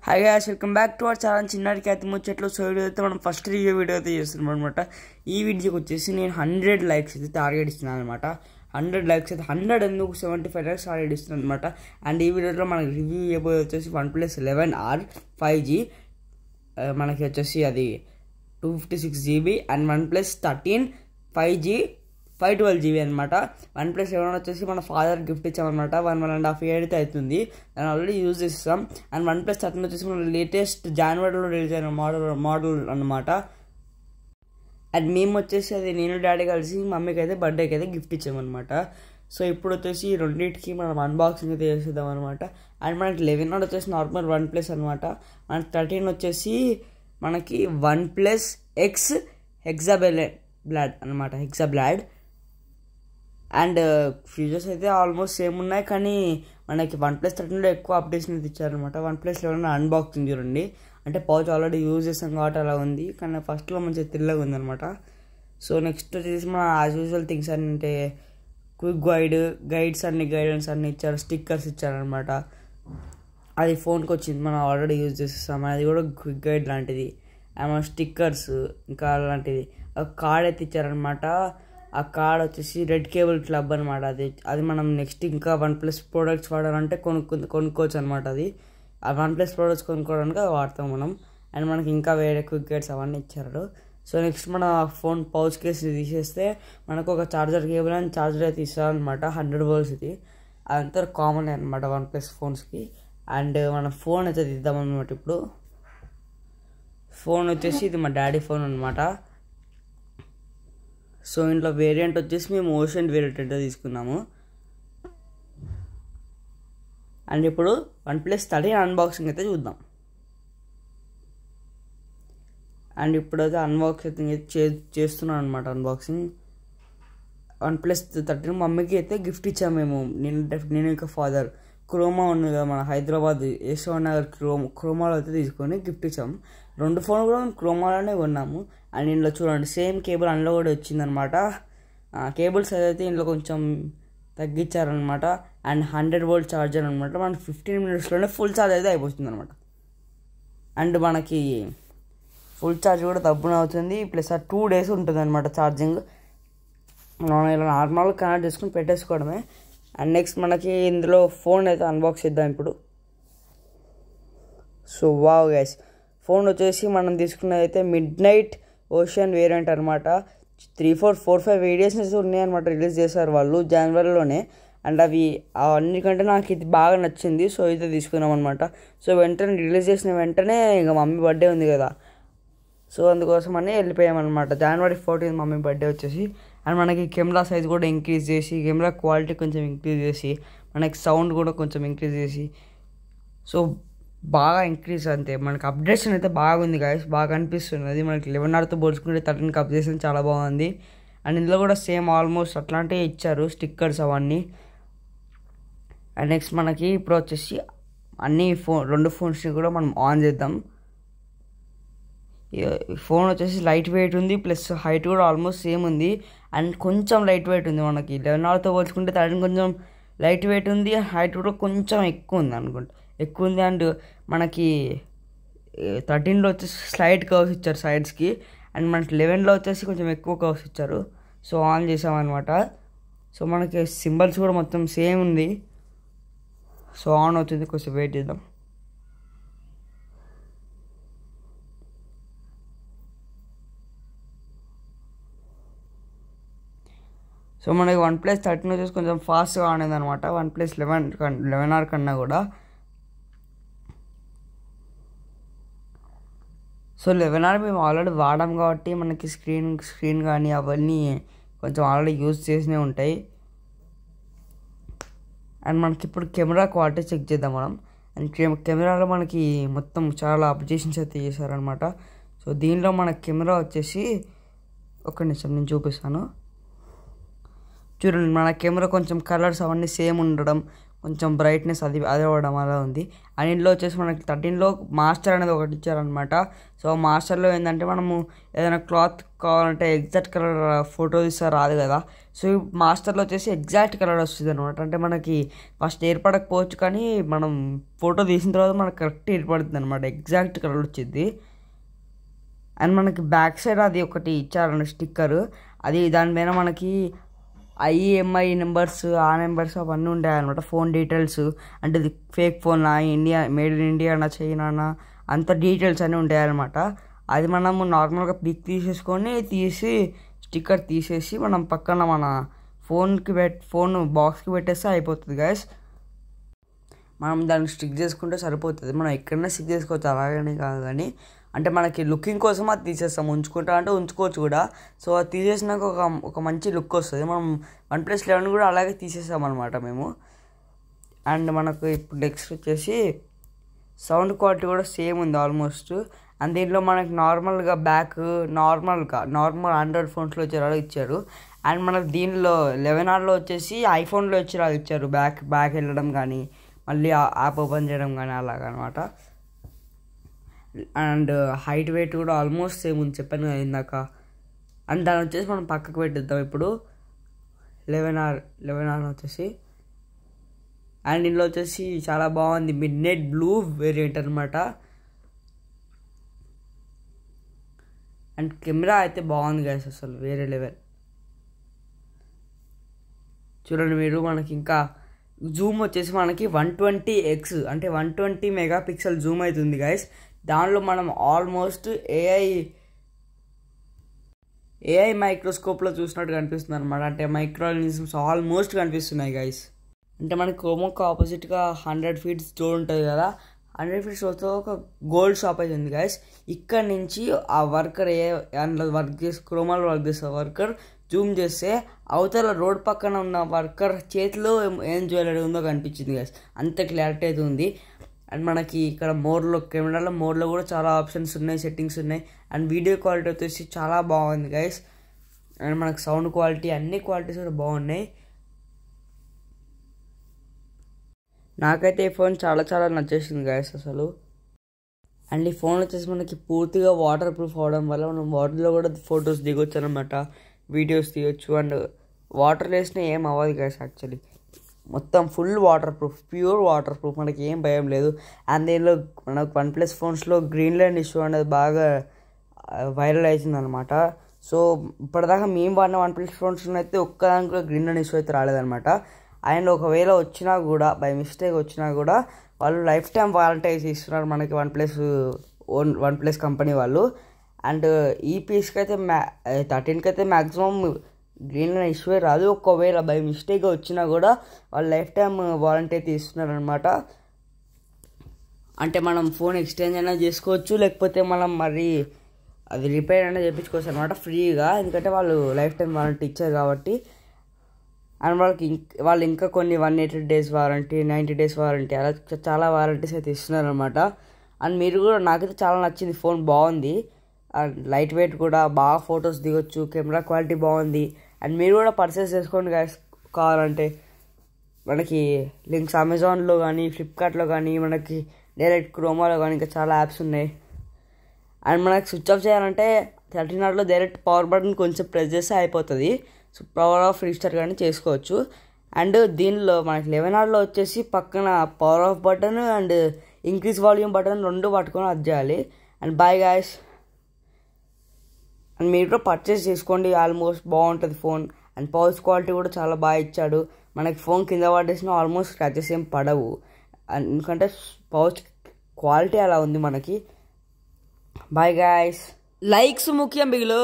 Hi guys, welcome back to our channel చిన్నారికి అయితే ముచ్చట్లు. సో వీడియో అయితే మనం ఫస్ట్ రివ్యూ వీడియో అయితే చేస్తున్నాం అనమాట. ఈ వీడియోకి వచ్చేసి నేను 100 లైక్స్ అయితే టార్గెట్ ఇస్తున్నాను అనమాట. 100 లైక్స్ అయితే 100 ఎందుకు 75 లైక్స్ టార్గెట్ ఇస్తున్నాను అనమాట. అండ్ ఈ వీడియోలో మనకి రివ్యూ ఇవ్వబోయే వచ్చేసి OnePlus 11R 5G, మనకి వచ్చేసి అది 256GB and OnePlus 13 5G 512GB అనమాట. OnePlus 11 వచ్చేసి మన ఫాదర్ గిఫ్ట్ ఇచ్చామన్నమాట. 1.5 year అయితే అవుతుంది, దాన్ని ఆల్రెడీ యూజ్ చేస్తాం. అండ్ OnePlus 13 వచ్చేసి మన లేటెస్ట్ జనవరిలో రిలీజ్ అయిన మోడల్ అనమాట. అండ్ మేము వచ్చేసి అది నేను డాడీ కలిసి మమ్మీకి అయితే బర్త్డేకి అయితే గిఫ్ట్ ఇచ్చామన్నమాట. సో ఇప్పుడు వచ్చేసి రెండింటికి మనం అన్బాక్సింగ్ అయితే చేసేద్దాం అనమాట. అండ్ మనకి 11 వచ్చేసి నార్మల్ OnePlus అనమాట. మనకి 13 వచ్చేసి మనకి OnePlus X హెక్సాబ్లాడ్ అనమాట, హెక్సాబ్లాడ్. అండ్ ఫీచర్స్ అయితే ఆల్మోస్ట్ సేమ్ ఉన్నాయి, కానీ మనకి OnePlus 13లో ఎక్కువ అప్డేషన్ అయితే ఇచ్చారనమాట. OnePlus 11 అన్బాక్సింగ్ చూడండి, అంటే పౌచ్ ఆల్రెడీ యూజ్ చేస్తాం కాబట్టి అలా ఉంది, కానీ ఫస్ట్లో మంచిగా తెల్లగా ఉందనమాట. సో నెక్స్ట్ వచ్చేసి మన యాజ్ యూజువల్ థింగ్స్ అన్ని అంటే క్విక్ గైడెన్స్ అన్ని ఇచ్చారు, స్టిక్కర్స్ ఇచ్చారనమాట. అది ఫోన్కి వచ్చింది, మనం ఆల్రెడీ యూజ్ చేసేస్తాం. అది కూడా క్విక్ గైడ్ లాంటిది, ఏమైనా స్టిక్కర్స్ ఇంకా అలాంటిది. ఒక కార్డ్ అయితే ఇచ్చారనమాట. ఆ కార్డ్ వచ్చేసి రెడ్ కేబుల్ క్లబ్ అనమాట. అది మనం నెక్స్ట్ ఇంకా OnePlus ప్రోడక్ట్స్ వాడాలంటే కొనుక్కోవచ్చు అనమాట. అది ఆ OnePlus ప్రోడక్ట్స్ కొనుక్కోవడానికి అది వాడతాం మనం. అండ్ మనకి ఇంకా వేరే క్విక్ గైడ్స్ అవన్నీ ఇచ్చారు. సో నెక్స్ట్ మన ఫోన్ పౌచ్ కేసు తీసేస్తే మనకు ఒక చార్జర్ కేబుల్ అండ్ చార్జర్ అయితే ఇస్తారనమాట. 100 volts ఇది, అదంతా కామన్ అనమాట OnePlus ఫోన్స్కి. అండ్ మన ఫోన్ అయితే తీద్దామన్నమాట. ఇప్పుడు ఫోన్ వచ్చేసి ఇది మా డాడీ ఫోన్ అనమాట. సో ఇంట్లో వేరియంట్ వచ్చేసి మేము ఓషన్ వేరియంట్ అయితే తీసుకున్నాము. అండ్ ఇప్పుడు OnePlus 13 అన్బాక్సింగ్ అయితే చూద్దాం. అండ్ ఇప్పుడైతే అన్బాక్సింగ్ అయితే చేస్తున్నాను అనమాట. అన్బాక్సింగ్ OnePlus 13 మమ్మీకి అయితే గిఫ్ట్ ఇచ్చాము మేము, నేను ఇంకా ఫాదర్. క్రోమా ఉంది కదా మన హైదరాబాద్ యశ్వంత్ నగర్ క్రోమాలో అయితే తీసుకొని గిఫ్ట్ ఇచ్చాము. 2 ఫోన్లు కూడా మేము క్రోమాలోనే కొన్నాము. అండ్ ఇంట్లో చూడండి సేమ్ కేబుల్ అందులో కూడా వచ్చిందనమాట. కేబుల్ సైజ్ అయితే ఇంట్లో కొంచెం తగ్గించారనమాట. అండ్ 100 volt ఛార్జర్ అనమాట. మనకి 15 minutesలోనే ఫుల్ ఛార్జ్ అయితే అయిపోతుంది అనమాట. అండ్ మనకి ఫుల్ ఛార్జ్ కూడా తప్పున అవుతుంది, ప్లస్ 2 days ఉంటుంది అనమాట ఛార్జింగ్. మనం ఇలా నార్మల్గా కనెక్ట్ చేసుకుని పెట్టేసుకోవడమే. అండ్ నెక్స్ట్ మనకి ఇందులో ఫోన్ అయితే అన్బాక్స్ చేద్దాం ఇప్పుడు. సో వావ్ గైస్, ఫోన్ వచ్చేసి మనం తీసుకున్నది అయితే మిడ్నైట్ ఓషన్ వేరియంట్ అనమాట. 3-4-5 వీడియోస్ ఉన్నాయన్నమాట, రిలీజ్ చేశారు వాళ్ళు జనవరిలోనే. అండ్ అవి అన్నికంటే నాకు ఇది బాగా నచ్చింది, సో అయితే తీసుకున్నాం అనమాట. సో వెంటనే రిలీజ్ చేసిన వెంటనే ఇంకా మమ్మీ బర్త్డే ఉంది కదా, సో అందుకోసం అని వెళ్ళిపోయామన్నమాట. January 14 మమ్మీ బర్త్డే వచ్చేసి. అండ్ మనకి కెమెరా సైజ్ కూడా ఇంక్రీజ్ చేసి, కెమెరా క్వాలిటీ కొంచెం ఇంక్రీజ్ చేసి, మనకి సౌండ్ కూడా కొంచెం ఇంక్రీజ్ చేసి, సో బాగా ఇంక్రీజ్ అంతే. మనకి అప్డేషన్ అయితే బాగుంది గాయస్, బాగా అనిపిస్తున్నది. మనకి 11Rతో పోల్చుకుంటే 13కి అప్డేషన్ చాలా బాగుంది. అండ్ ఇందులో కూడా సేమ్ ఆల్మోస్ట్ అట్లాంటివి ఇచ్చారు, స్టిక్కర్స్ అవన్నీ. అండ్ నెక్స్ట్ మనకి ఇప్పుడు వచ్చేసి అన్ని 2 ఫోన్స్ని కూడా మనం ఆన్ చేద్దాం. ఫోన్ వచ్చేసి లైట్ వెయిట్ ఉంది, ప్లస్ హైట్ కూడా ఆల్మోస్ట్ సేమ్ ఉంది. అండ్ కొంచెం లైట్ వెయిట్ ఉంది, మనకి 11Rతో పోల్చుకుంటే 13 కొంచెం లైట్ వెయిట్ ఉంది. హైట్ కూడా కొంచెం ఎక్కువ ఉంది అనుకుంటా, ఎక్కువ ఉంది. అండ్ మనకి 13లో వచ్చేసి స్లైడ్ కర్వ్స్ ఇచ్చారు సైడ్స్కి, అండ్ మనకి 11లో వచ్చేసి కొంచెం ఎక్కువ కర్వ్స్ ఇచ్చారు. సో ఆన్ చేసామన్నమాట. సో మనకి సింబల్స్ కూడా మొత్తం సేమ్ ఉంది. సో ఆన్ అవుతుంది, కొంచెం వెయిట్ చేద్దాం. సో మనకి OnePlus 13 వచ్చేసి కొంచెం ఫాస్ట్గా ఆనేది అనమాట, OnePlus 11R కన్నా కూడా. సో 11R మేము ఆల్రెడీ వాడాం కాబట్టి మనకి స్క్రీన్ కానీ అవన్నీ కొంచెం ఆల్రెడీ యూజ్ చేసినే ఉంటాయి. అండ్ మనకి ఇప్పుడు కెమెరా క్వాలిటీ చెక్ చేద్దాం మనం. అండ్ కెమెరాలో మనకి మొత్తం చాలా అప్డేషన్స్ అయితే చేశారనమాట. సో దీనిలో మన కెమెరా వచ్చేసి ఒక్క నిమిషం నేను చూపిస్తాను. చూడండి, మన కెమెరా కొంచెం కలర్స్ అవన్నీ సేమ్ ఉండడం, కొంచెం బ్రైట్నెస్ అది అవ్వడం అలా ఉంది. అండ్ ఇందులో వచ్చేసి మనకి 13లో మాస్టర్ అనేది ఒకటి ఇచ్చారనమాట. సో మాస్టర్లో ఏంటంటే మనము ఏదైనా క్లాత్ కావాలంటే ఎగ్జాక్ట్ కలర్ ఫోటో తీస్తే రాదు కదా. సో ఈ మాస్టర్లో వచ్చేసి ఎగ్జాక్ట్ కలర్ వస్తుంది అనమాట. అంటే మనకి ఫస్ట్ ఏర్పడకపోవచ్చు, కానీ మనం ఫోటో తీసిన తర్వాత మనకు కరెక్ట్ ఏర్పడుతుంది అనమాట, ఎగ్జాక్ట్ కలర్ వచ్చింది. అండ్ మనకి బ్యాక్ సైడ్ అది ఒకటి ఇచ్చారన్న స్టిక్కర్, అది దాని మీద మనకి IMEI నెంబర్స్ ఆ నెంబర్స్ అవన్నీ ఉంటాయన్నమాట. ఫోన్ డీటెయిల్స్ అంటే ఇది fake phone, India made in India అన్న చైనా అంత డీటెయిల్స్ అన్నీ ఉంటాయన్నమాట. అది మనము నార్మల్గా పిక్ తీసేసుకొని స్టిక్కర్ తీసేసి మనం పక్కన మన ఫోన్ బాక్స్కి పెట్టేస్తే అయిపోతుంది గైస్. మనం దాన్ని స్టిక్ చేసుకుంటే సరిపోతుంది. మనం ఎక్కడైనా స్టిక్ చేసుకోవచ్చు, అలాగనే కాదు కానీ అంటే మనకి లుకింగ్ కోసం అది తీసేస్తాం. ఉంచుకుంటా అంటే ఉంచుకోవచ్చు కూడా. సో అది తీసేసినాక ఒక మంచి లుక్ వస్తుంది. మనం OnePlus 11 కూడా అలాగే తీసేసాం అనమాట మేము. అండ్ మనకు ఇప్పుడు నెక్స్ట్ వచ్చేసి సౌండ్ క్వాలిటీ కూడా సేమ్ ఉంది ఆల్మోస్ట్. అండ్ దీంట్లో మనకి నార్మల్గా నార్మల్ ఆండ్రాయిడ్ ఫోన్స్లో వచ్చేలాగా ఇచ్చారు. అండ్ మనకు దీనిలో 11R వచ్చేసి ఐఫోన్లో వచ్చేలాగా ఇచ్చారు. బ్యాక్ వెళ్ళడం కానీ మళ్ళీ యాప్ ఓపెన్ చేయడం కానీ అలాగనమాట. అండ్ హైట్ వెయిట్ కూడా ఆల్మోస్ట్ సేమ్ ఉంది, చెప్పాను కదా ఇందాక. అండ్ దాని వచ్చేసి మనం పక్కకు పెట్టిద్దాం ఇప్పుడు 11R వచ్చేసి. అండ్ ఇందులో వచ్చేసి చాలా బాగుంది, మిడ్నైట్ బ్లూ వేరియంట్ అనమాట. అండ్ కెమెరా అయితే బాగుంది గైస్, అసలు వేరే లెవెల్. చూడండి మీరు, మనకి ఇంకా జూమ్ వచ్చేసి మనకి 120x అంటే 120 మెగాపిక్సెల్ జూమ్ అవుతుంది గైస్. దానిలో మనం ఆల్మోస్ట్ ఏఐ మైక్రోస్కోప్లో చూసినట్టు కనిపిస్తుంది అనమాట. అంటే మైక్రో ఆర్గానిజమ్స్ ఆల్మోస్ట్ కనిపిస్తున్నాయి గైస్. అంటే మనకి క్రోమోకి ఆపోజిట్గా 100 feet స్టోర్ ఉంటుంది కదా, 100 feet స్టోర్తో ఒక గోల్డ్ షాప్ అయితే ఉంది గైస్. ఇక్కడ నుంచి ఆ వర్కర్ అందులో క్రోమాలో వర్క్ చేసే వర్కర్ జూమ్ చేస్తే అవతల రోడ్ పక్కన ఉన్న వర్కర్ చేతిలో ఏం జ్యువెలరీ ఉందో కనిపించింది గైస్. అంత క్లారిటీ అయితే ఉంది. అండ్ మనకి ఇక్కడ కెమెరాలో మోడ్లో కూడా చాలా ఆప్షన్స్ ఉన్నాయి, సెట్టింగ్స్ ఉన్నాయి. అండ్ వీడియో క్వాలిటీ వచ్చేసి చాలా బాగుంది గైస్. అండ్ మనకి సౌండ్ క్వాలిటీ అన్ని క్వాలిటీస్ కూడా బాగున్నాయి. నాకైతే ఈ ఫోన్ చాలా చాలా నచ్చేసింది గైస్ అసలు. అండ్ ఈ ఫోన్ వచ్చేసి మనకి పూర్తిగా వాటర్ ప్రూఫ్ అవడం వల్ల మనం వాటర్లో కూడా ఫొటోస్ దిగొచ్చు అనమాట, వీడియోస్ తీయొచ్చు. అండ్ వాటర్ వేసినా ఏం అవ్వదు గైస్, యాక్చువల్లీ మొత్తం full water proof, pure water proof, మనకి ఏం భయం లేదు. అండ్ దీనిలో మనకు OnePlus ఫోన్స్లో గ్రీన్ లైన్ ఇష్యూ అనేది బాగా వైరల్ అవుతుంది అనమాట. సో ఇప్పటిదాకా మేము వాడిన OnePlus ఫోన్స్లో అయితే ఒక్కదానికి కూడా గ్రీన్ లైన్ ఇష్యూ అయితే రాలేదనమాట. అండ్ ఒకవేళ వచ్చినా కూడా బై మిస్టేక్ వచ్చినా కూడా వాళ్ళు లైఫ్ టైం వారంటీ ఇస్తున్నారు మనకి OnePlus కంపెనీ వాళ్ళు. అండ్ ఈ పీస్కి అయితే 13కి అయితే మ్యాక్సిమం గ్రీన్ లైన్ ఇష్యూ రాదు. ఒకవేళ బై మిస్టేక్ వచ్చినా కూడా వాళ్ళు లైఫ్ టైం వారంటీ అయితే ఇస్తున్నారు అనమాట. అంటే మనం ఫోన్ ఎక్స్చేంజ్ అయినా చేసుకోవచ్చు, లేకపోతే మనం మరి అది రిపేర్ అయినా చేయించుకోవచ్చు అనమాట ఫ్రీగా, ఎందుకంటే వాళ్ళు లైఫ్ టైం వారంటీ ఇచ్చారు కాబట్టి. అండ్ వాళ్ళు ఇంకా కొన్ని 180 days వారంటీ, 90 days వారంటీ, అలా చాలా వారంటీస్ అయితే ఇస్తున్నారు అనమాట. అండ్ మీరు కూడా, నాకైతే చాలా నచ్చింది, ఫోన్ బాగుంది. అండ్ లైట్ వెయిట్ కూడా, బాగా ఫొటోస్ దిగొచ్చు, కెమెరా క్వాలిటీ బాగుంది. అండ్ మీరు కూడా పర్చేస్ చేసుకోండి గైస్ కావాలంటే. మనకి లింక్స్ అమెజాన్లో కానీ ఫ్లిప్కార్ట్లో కానీ, మనకి డైరెక్ట్ క్రోమాలో కానీ ఇంకా చాలా యాప్స్ ఉన్నాయి. అండ్ మనకి స్విచ్ ఆఫ్ చేయాలంటే 13Rలో డైరెక్ట్ పవర్ బటన్ కొంచెం ప్రెస్ చేస్తే అయిపోతుంది. సో పవర్ ఆఫ్ రీస్టార్ట్ కానీ చేసుకోవచ్చు. అండ్ దీనిలో మనకి 11Rలో వచ్చేసి పక్కన power of button and increase volume button రెండు పట్టుకొని అది చేయాలి. And bye guys. అండ్ మీరు కూడా పర్చేస్ చేసుకోండి, ఆల్మోస్ట్ బాగుంటుంది ఫోన్. అండ్ పౌచ్ క్వాలిటీ కూడా చాలా బాగా ఇచ్చాడు. మనకి ఫోన్ కింద పడేసిన ఆల్మోస్ట్ స్క్రాచెస్ ఏం పడవు, ఎందుకంటే పౌచ్ క్వాలిటీ అలా ఉంది మనకి. Bye guys. లైక్స్ ముఖ్యం బిగులు.